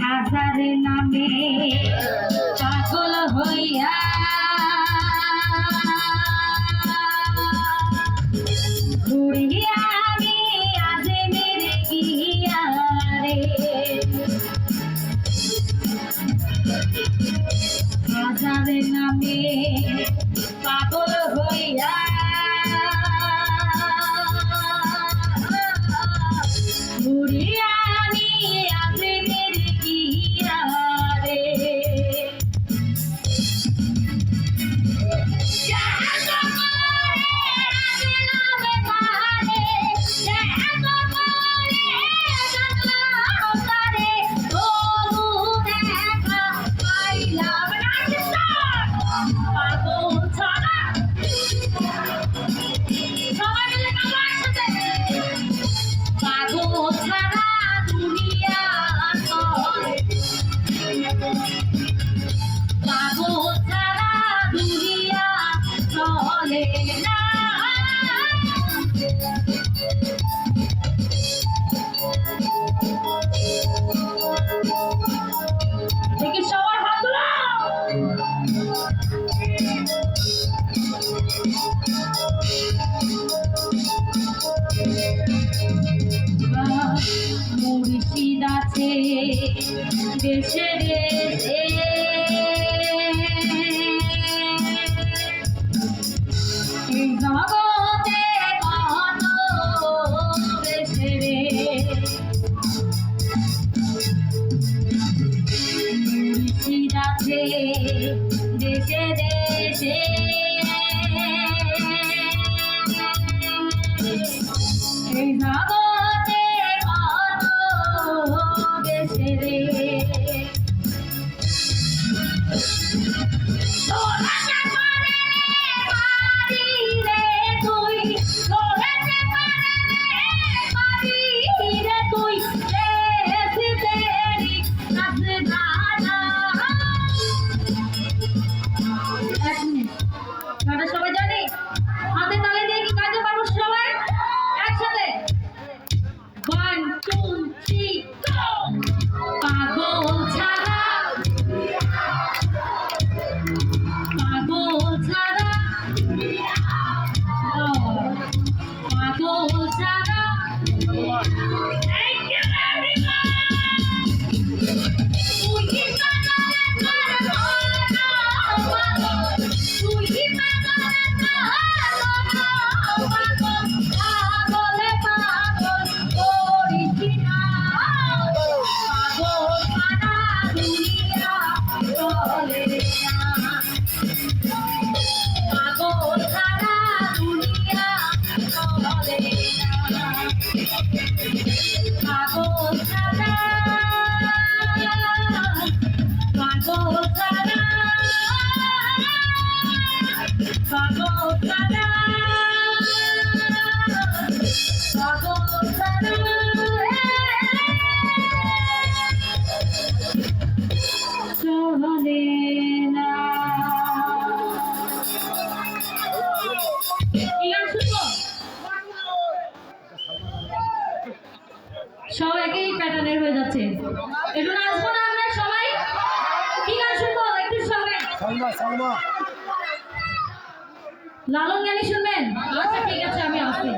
হাজারে নামে পাগল হইয়া ঘুরিয়া আমি আজ মেরে গিয়া রে হাজারে নামে পাগল হইয়া ঘুরিয়া আমি আজ মেরে গিয়া রে মুর্শিদ আছে দেশে দেশে এই জগতে কত দেশে রে মুর্শিদ আছে দেশে দেশে এই জগতে কত দেশে রে সবাই জানি হাতে তালে দিয়ে কি কাজে পারবো সবাই একসাথে 1 2 3 go পাগল ছাড়া পাগল ছাড়া পাগল ছাড়া Thank you সব একই প্যাটার্নের হয়ে যাচ্ছে একটু নাচবো না আমরা সবাই কি গান শুনবো একটু সবাই লালন গানি শুনবেন আচ্ছা ঠিক আছে আমি আসছি